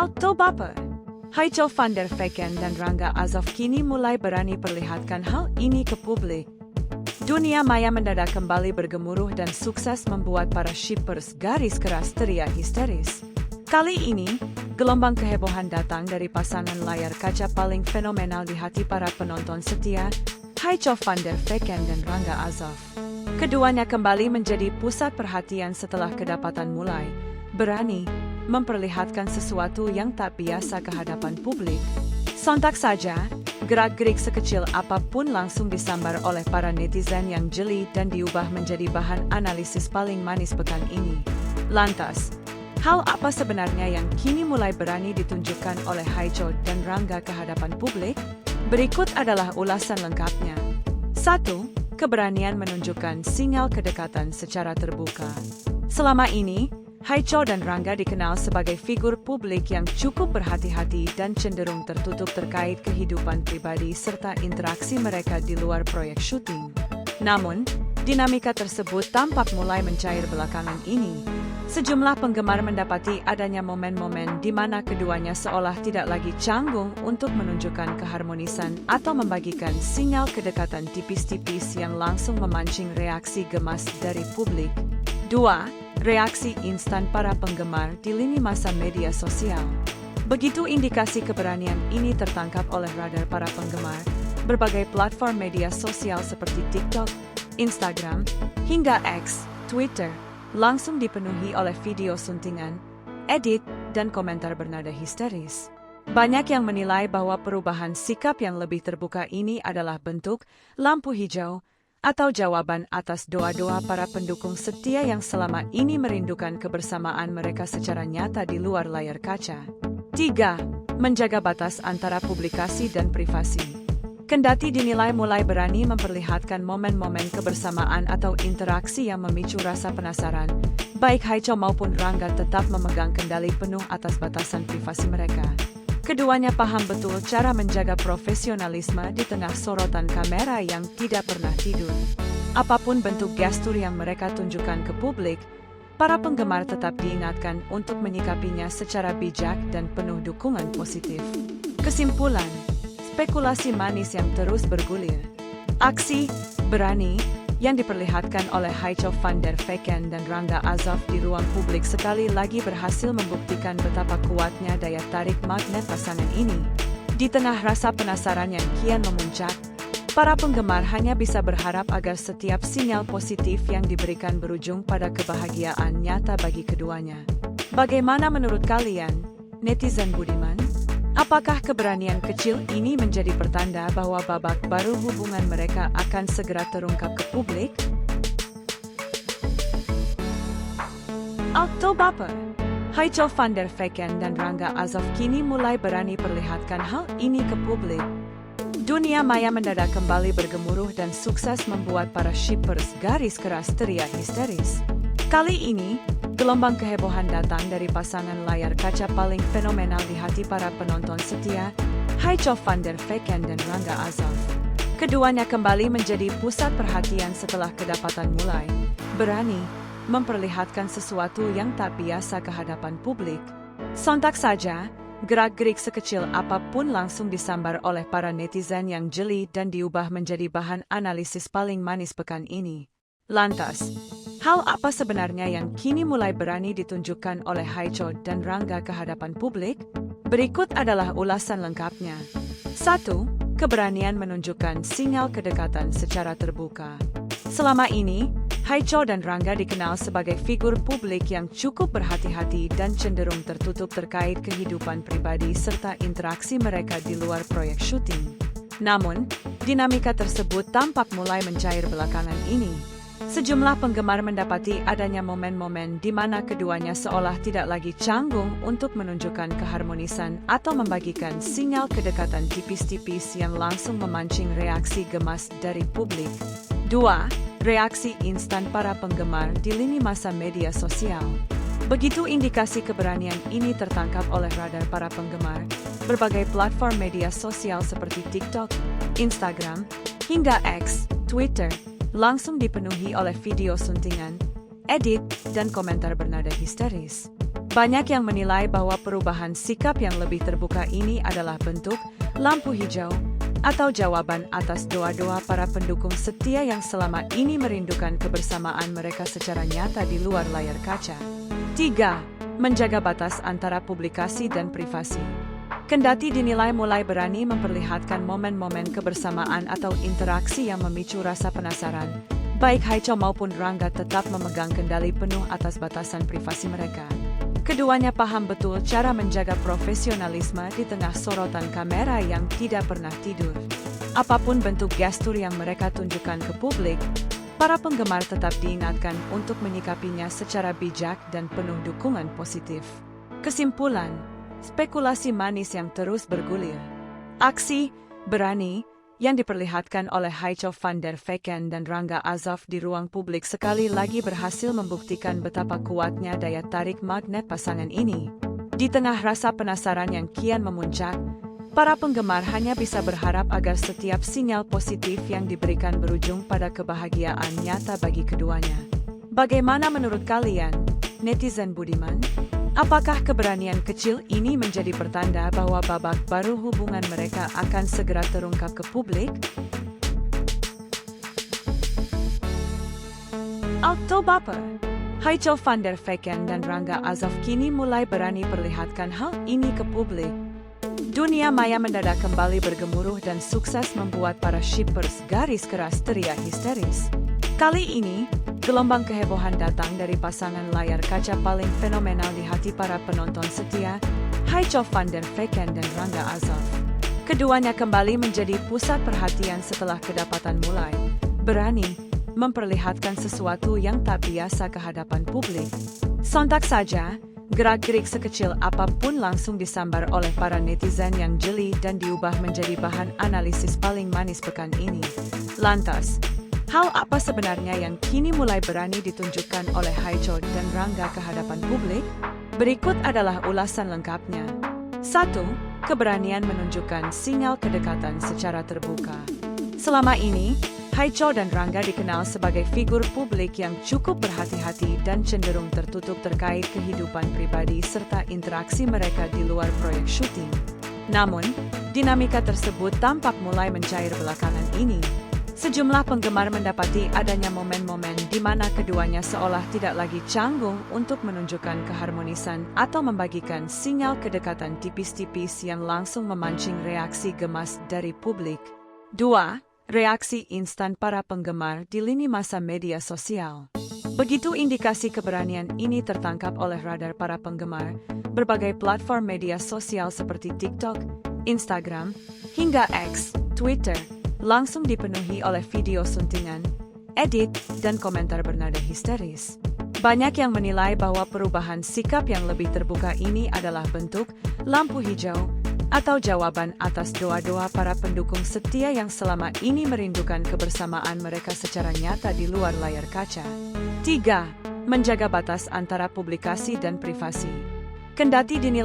Oktober, Haicho van der Vecken dan Rangga Azov kini mulai berani perlihatkan hal ini ke publik. Dunia maya mendadak kembali bergemuruh dan sukses membuat para shippers garis keras teriak histeris. Kali ini, gelombang kehebohan datang dari pasangan layar kaca paling fenomenal di hati para penonton setia, Haicho van der Vecken dan Rangga Azov. Keduanya kembali menjadi pusat perhatian setelah kedapatan mulai berani memperlihatkan sesuatu yang tak biasa ke hadapan publik. Sontak saja, gerak-gerik sekecil apapun langsung disambar oleh para netizen yang jeli dan diubah menjadi bahan analisis paling manis pekan ini. Lantas, hal apa sebenarnya yang kini mulai berani ditunjukkan oleh Haicho dan Rangga ke hadapan publik? Berikut adalah ulasan lengkapnya. 1. Keberanian menunjukkan sinyal kedekatan secara terbuka. Selama ini, Haicho dan Rangga dikenal sebagai figur publik yang cukup berhati-hati dan cenderung tertutup terkait kehidupan pribadi serta interaksi mereka di luar proyek syuting. Namun, dinamika tersebut tampak mulai mencair belakangan ini. Sejumlah penggemar mendapati adanya momen-momen di mana keduanya seolah tidak lagi canggung untuk menunjukkan keharmonisan atau membagikan sinyal kedekatan tipis-tipis yang langsung memancing reaksi gemas dari publik. 2. Reaksi instan para penggemar di lini masa media sosial. Begitu indikasi keberanian ini tertangkap oleh radar para penggemar, berbagai platform media sosial seperti TikTok, Instagram, hingga X, Twitter, langsung dipenuhi oleh video suntingan, edit, dan komentar bernada histeris. Banyak yang menilai bahwa perubahan sikap yang lebih terbuka ini adalah bentuk lampu hijau atau jawaban atas doa-doa para pendukung setia yang selama ini merindukan kebersamaan mereka secara nyata di luar layar kaca. 3. Menjaga batas antara publikasi dan privasi. Kendati dinilai mulai berani memperlihatkan momen-momen kebersamaan atau interaksi yang memicu rasa penasaran, baik Haicho maupun Rangga tetap memegang kendali penuh atas batasan privasi mereka. Keduanya paham betul cara menjaga profesionalisme di tengah sorotan kamera yang tidak pernah tidur. Apapun bentuk gestur yang mereka tunjukkan ke publik, para penggemar tetap diingatkan untuk menyikapinya secara bijak dan penuh dukungan positif. Kesimpulan, spekulasi manis yang terus bergulir. Aksi berani yang diperlihatkan oleh Haicho van der Vecken dan Rangga Azov di ruang publik sekali lagi berhasil membuktikan betapa kuatnya daya tarik magnet pasangan ini. Di tengah rasa penasaran yang kian memuncak, para penggemar hanya bisa berharap agar setiap sinyal positif yang diberikan berujung pada kebahagiaan nyata bagi keduanya. Bagaimana menurut kalian, netizen budiman? Apakah keberanian kecil ini menjadi pertanda bahwa babak baru hubungan mereka akan segera terungkap ke publik? Oktober, Haicho van der Vecken dan Rangga Azov kini mulai berani perlihatkan hal ini ke publik. Dunia maya mendadak kembali bergemuruh dan sukses membuat para shippers garis keras teriak histeris. Kali ini, gelombang kehebohan datang dari pasangan layar kaca paling fenomenal di hati para penonton setia, Haicho van der Vecken dan Rangga Azov. Keduanya kembali menjadi pusat perhatian setelah kedapatan mulai berani memperlihatkan sesuatu yang tak biasa ke hadapan publik. Sontak saja, gerak-gerik sekecil apapun langsung disambar oleh para netizen yang jeli dan diubah menjadi bahan analisis paling manis pekan ini. Lantas, hal apa sebenarnya yang kini mulai berani ditunjukkan oleh Haicho dan Rangga ke hadapan publik? Berikut adalah ulasan lengkapnya. 1. Keberanian menunjukkan sinyal kedekatan secara terbuka. Selama ini, Haicho dan Rangga dikenal sebagai figur publik yang cukup berhati-hati dan cenderung tertutup terkait kehidupan pribadi serta interaksi mereka di luar proyek syuting. Namun, dinamika tersebut tampak mulai mencair belakangan ini. Sejumlah penggemar mendapati adanya momen-momen di mana keduanya seolah tidak lagi canggung untuk menunjukkan keharmonisan atau membagikan sinyal kedekatan tipis-tipis yang langsung memancing reaksi gemas dari publik. 2. Reaksi instan para penggemar di lini masa media sosial. Begitu indikasi keberanian ini tertangkap oleh radar para penggemar, berbagai platform media sosial seperti TikTok, Instagram, hingga X, Twitter, langsung dipenuhi oleh video suntingan, edit, dan komentar bernada histeris. Banyak yang menilai bahwa perubahan sikap yang lebih terbuka ini adalah bentuk lampu hijau atau jawaban atas doa-doa para pendukung setia yang selama ini merindukan kebersamaan mereka secara nyata di luar layar kaca. 3. Menjaga batas antara publikasi dan privasi. Kendati dinilai mulai berani memperlihatkan momen-momen kebersamaan atau interaksi yang memicu rasa penasaran, baik Haicho maupun Rangga tetap memegang kendali penuh atas batasan privasi mereka. Keduanya paham betul cara menjaga profesionalisme di tengah sorotan kamera yang tidak pernah tidur. Apapun bentuk gestur yang mereka tunjukkan ke publik, para penggemar tetap diingatkan untuk menyikapinya secara bijak dan penuh dukungan positif. Kesimpulan, spekulasi manis yang terus bergulir. Aksi berani yang diperlihatkan oleh Haicho van der Vecken dan Rangga Azov di ruang publik sekali lagi berhasil membuktikan betapa kuatnya daya tarik magnet pasangan ini. Di tengah rasa penasaran yang kian memuncak, para penggemar hanya bisa berharap agar setiap sinyal positif yang diberikan berujung pada kebahagiaan nyata bagi keduanya. Bagaimana menurut kalian, netizen budiman? Apakah keberanian kecil ini menjadi pertanda bahwa babak baru hubungan mereka akan segera terungkap ke publik? Oktober, Haicho van der Vecken dan Rangga Azov kini mulai berani perlihatkan hal ini ke publik. Dunia maya mendadak kembali bergemuruh dan sukses membuat para shippers garis keras teriak histeris. Kali ini, gelombang kehebohan datang dari pasangan layar kaca paling fenomenal di hati para penonton setia, Haicho van der Vecken dan Rangga Azov. Keduanya kembali menjadi pusat perhatian setelah kedapatan mulai berani memperlihatkan sesuatu yang tak biasa ke hadapan publik. Sontak saja, gerak-gerik sekecil apapun langsung disambar oleh para netizen yang jeli dan diubah menjadi bahan analisis paling manis pekan ini. Lantas, hal apa sebenarnya yang kini mulai berani ditunjukkan oleh Haicho dan Rangga ke hadapan publik? Berikut adalah ulasan lengkapnya. 1. Keberanian menunjukkan sinyal kedekatan secara terbuka. Selama ini, Haicho dan Rangga dikenal sebagai figur publik yang cukup berhati-hati dan cenderung tertutup terkait kehidupan pribadi serta interaksi mereka di luar proyek syuting. Namun, dinamika tersebut tampak mulai mencair belakangan ini. Sejumlah penggemar mendapati adanya momen-momen di mana keduanya seolah tidak lagi canggung untuk menunjukkan keharmonisan atau membagikan sinyal kedekatan tipis-tipis yang langsung memancing reaksi gemas dari publik. 2. Reaksi instan para penggemar di lini masa media sosial. Begitu indikasi keberanian ini tertangkap oleh radar para penggemar, berbagai platform media sosial seperti TikTok, Instagram, hingga X, Twitter, langsung dipenuhi oleh video suntingan, edit, dan komentar bernada histeris. Banyak yang menilai bahwa perubahan sikap yang lebih terbuka ini adalah bentuk lampu hijau atau jawaban atas doa-doa para pendukung setia yang selama ini merindukan kebersamaan mereka secara nyata di luar layar kaca. 3. Menjaga batas antara publikasi dan privasi. Kendati dinilai